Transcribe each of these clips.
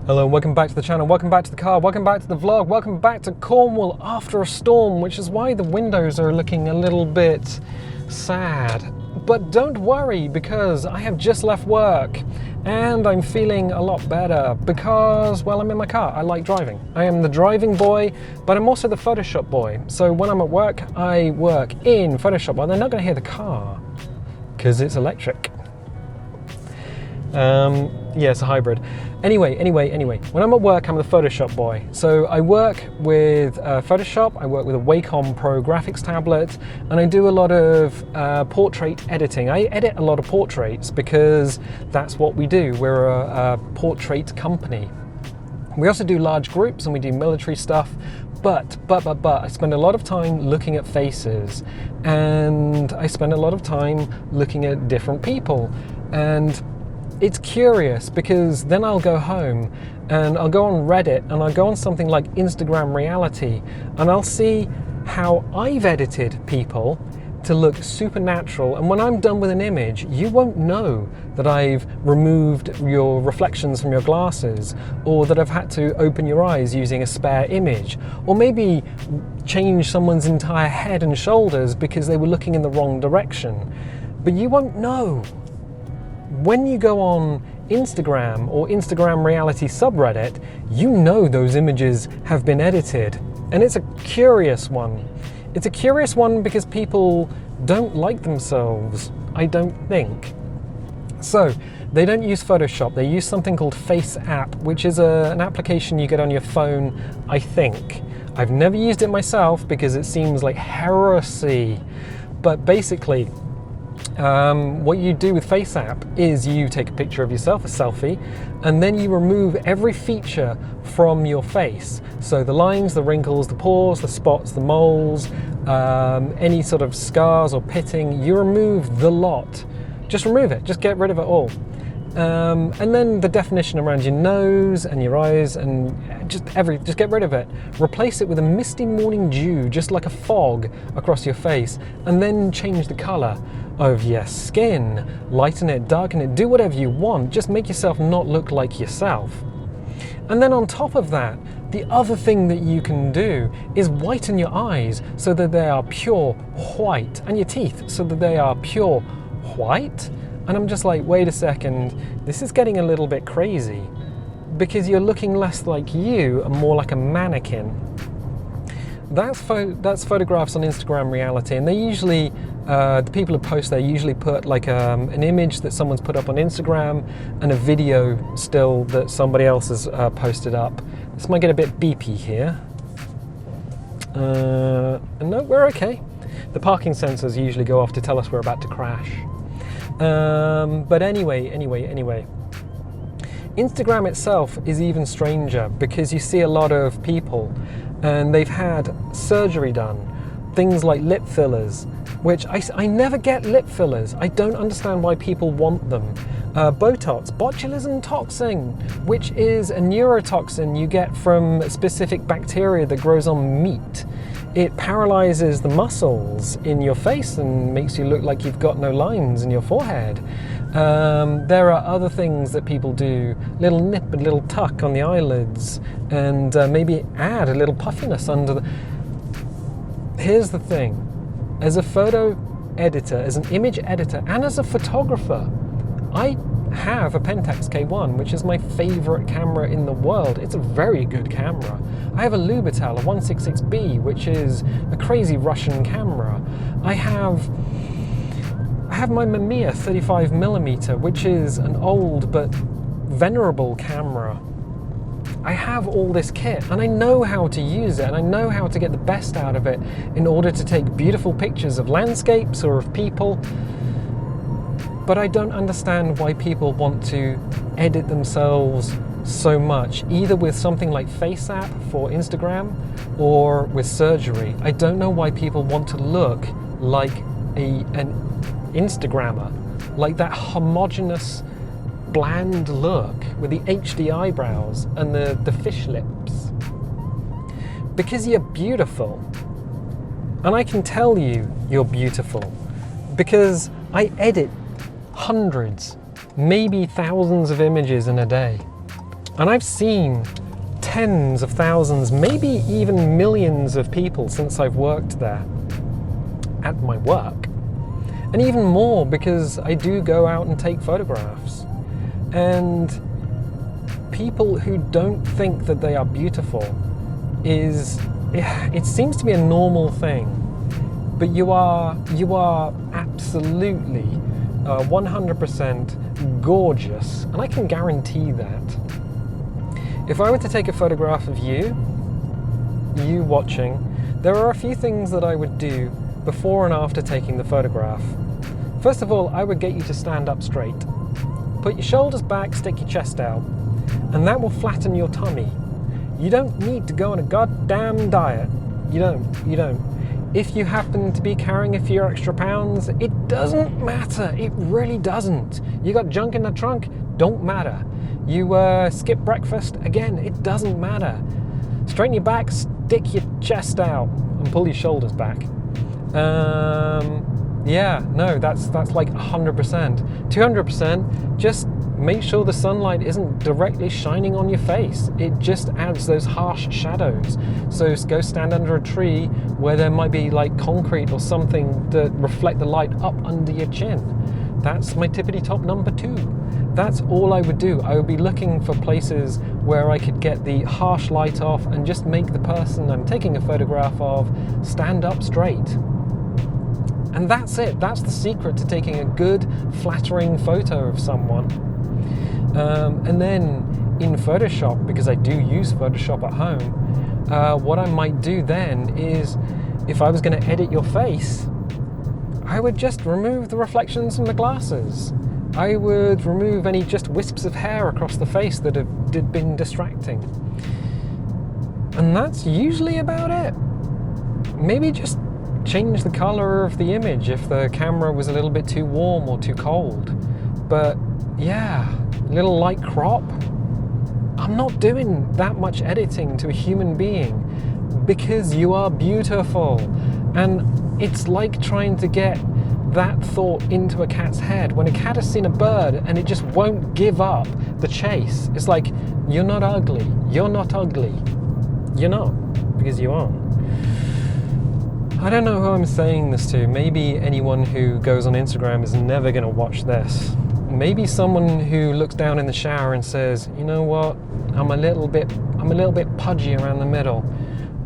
Hello, welcome back to the channel, welcome back to the car, welcome back to the vlog, welcome back to Cornwall after a storm, which is why the windows are looking a little bit sad. But don't worry, because I have just left work and I'm feeling a lot better because, well, I'm in my car. I like driving. I am the driving boy, but I'm also the Photoshop boy. So when I'm at work, I work in Photoshop. Well, they're not going to hear the car because it's electric. Yeah, it's a hybrid. Anyway, when I'm at work, I'm the Photoshop boy. So I work with Photoshop, I work with a Wacom Pro graphics tablet, and I do a lot of portrait editing. I edit a lot of portraits because that's what we do. We're a portrait company. We also do large groups and we do military stuff, but I spend a lot of time looking at faces, and I spend a lot of time looking at different people. And it's curious because then I'll go home and I'll go on Reddit and I'll go on something like Instagram Reality and I'll see how I've edited people to look supernatural, and when I'm done with an image, you won't know that I've removed your reflections from your glasses, or that I've had to open your eyes using a spare image, or maybe change someone's entire head and shoulders because they were looking in the wrong direction. But you won't know. When you go on Instagram or Instagram Reality subreddit, you know those images have been edited. And it's a curious one. It's a curious one because people don't like themselves, I don't think. So they don't use Photoshop, they use something called FaceApp, which is an application you get on your phone, I think. I've never used it myself because it seems like heresy. But basically, what you do with FaceApp is you take a picture of yourself, a selfie, and then you remove every feature from your face. So the lines, the wrinkles, the pores, the spots, the moles, any sort of scars or pitting, you remove the lot. Just remove it, just get rid of it all. And then the definition around your nose and your eyes and just get rid of it. Replace it with a misty morning dew, just like a fog across your face, and then change the color of your skin, lighten it, darken it, do whatever you want, just make yourself not look like yourself. And then on top of that, the other thing that you can do is whiten your eyes so that they are pure white, and your teeth so that they are pure white. And I'm just like, wait a second, this is getting a little bit crazy because you're looking less like you and more like a mannequin. That's photographs on Instagram Reality, and they usually, the people who post there usually put like an image that someone's put up on Instagram and a video still that somebody else has posted up. This might get a bit beepy here. And no, we're okay. The parking sensors usually go off to tell us we're about to crash. But anyway, Instagram itself is even stranger because you see a lot of people and they've had surgery done, things like lip fillers, which I never get lip fillers. I don't understand why people want them. Botox, botulism toxin, which is a neurotoxin you get from specific bacteria that grows on meat. It paralyzes the muscles in your face and makes you look like you've got no lines in your forehead. There are other things that people do, little nip, a little tuck on the eyelids, and maybe add a little puffiness under the... Here's the thing, as a photo editor, as an image editor, and as a photographer, I have a Pentax K1, which is my favorite camera in the world. It's a very good camera. I have a Lubitel, a 166B, which is a crazy Russian camera. I have my Mamiya 35mm, which is an old but venerable camera. I have all this kit and I know how to use it and I know how to get the best out of it in order to take beautiful pictures of landscapes or of people. But I don't understand why people want to edit themselves so much, either with something like FaceApp for Instagram or with surgery. I don't know why people want to look like an Instagrammer, like that homogeneous, bland look with the HD eyebrows and the fish lips. Because you're beautiful. And I can tell you you're beautiful because I edit hundreds, maybe thousands of images in a day. And I've seen tens of thousands, maybe even millions of people since I've worked there at my work. And even more because I do go out and take photographs. And people who don't think that they are beautiful it seems to be a normal thing. But you are absolutely 100% gorgeous, and I can guarantee that. If I were to take a photograph of you watching, there are a few things that I would do before and after taking the photograph. First of all, I would get you to stand up straight. Put your shoulders back, stick your chest out, and that will flatten your tummy. You don't need to go on a goddamn diet. You don't. If you happen to be carrying a few extra pounds, it doesn't matter. It really doesn't. You got junk in the trunk, don't matter. You skip breakfast, again, it doesn't matter. Straighten your back, stick your chest out, and pull your shoulders back. Yeah, no, that's like 100%. 200%, just make sure the sunlight isn't directly shining on your face. It just adds those harsh shadows. So go stand under a tree where there might be like concrete or something that reflect the light up under your chin. That's my tippity top number 2. That's all I would do. I would be looking for places where I could get the harsh light off and just make the person I'm taking a photograph of stand up straight. And that's it. That's the secret to taking a good, flattering photo of someone. And then in Photoshop, because I do use Photoshop at home, what I might do then is, if I was going to edit your face, I would just remove the reflections from the glasses. I would remove any just wisps of hair across the face that have been distracting. And that's usually about it. Maybe just change the color of the image if the camera was a little bit too warm or too cold. But yeah, little light crop. I'm not doing that much editing to a human being because you are beautiful. And it's like trying to get that thought into a cat's head. When a cat has seen a bird and it just won't give up the chase, it's like, you're not ugly. You're not ugly. You're not, because you aren't. I don't know who I'm saying this to. Maybe anyone who goes on Instagram is never going to watch this. Maybe someone who looks down in the shower and says, you know what, I'm a little bit pudgy around the middle.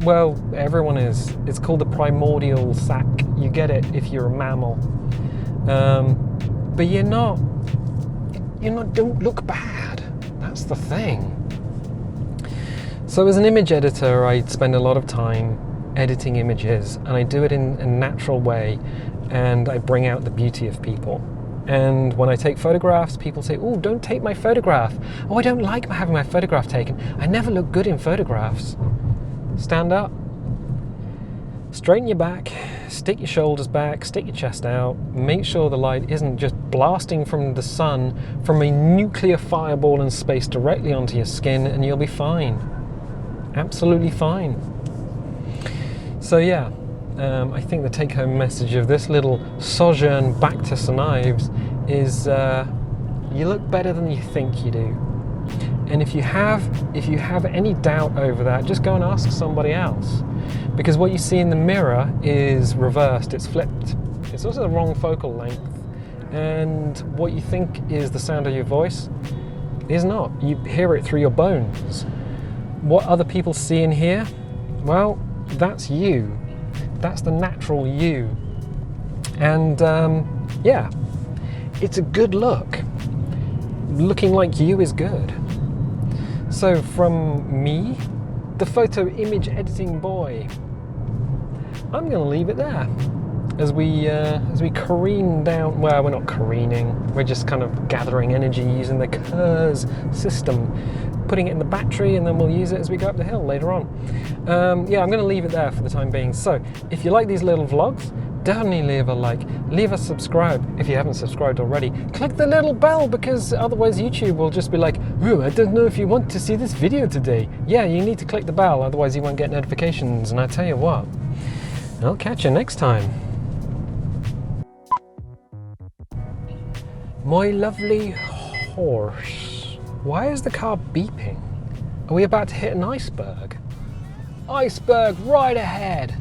Well, everyone is. It's called the primordial sac. You get it if you're a mammal. But you're not, don't look bad. That's the thing. So as an image editor, I spend a lot of time editing images, and I do it in a natural way, and I bring out the beauty of people. And when I take photographs, people say, oh, don't take my photograph. Oh, I don't like having my photograph taken. I never look good in photographs. Stand up, straighten your back, stick your shoulders back, stick your chest out, make sure the light isn't just blasting from the sun from a nuclear fireball in space directly onto your skin, and you'll be fine. Absolutely fine. So yeah, I think the take-home message of this little sojourn back to St Ives is you look better than you think you do. And if you have any doubt over that, just go and ask somebody else. Because what you see in the mirror is reversed, it's flipped. It's also the wrong focal length. And what you think is the sound of your voice is not. You hear it through your bones. What other people see and hear, well, that's you. That's the natural you. And yeah, it's a good look. Looking like you is good. So from me, the photo image editing boy, I'm going to leave it there as we careen down. Well, we're not careening. We're just kind of gathering energy using the KERS system, putting it in the battery, and then we'll use it as we go up the hill later on. Yeah, I'm going to leave it there for the time being. So if you like these little vlogs, definitely leave a like, leave a subscribe if you haven't subscribed already. Click the little bell, because otherwise YouTube will just be like, ooh, I don't know if you want to see this video today. Yeah, you need to click the bell, otherwise you won't get notifications. And I tell you what, I'll catch you next time. My lovely horse. Why is the car beeping? Are we about to hit an iceberg? Iceberg right ahead!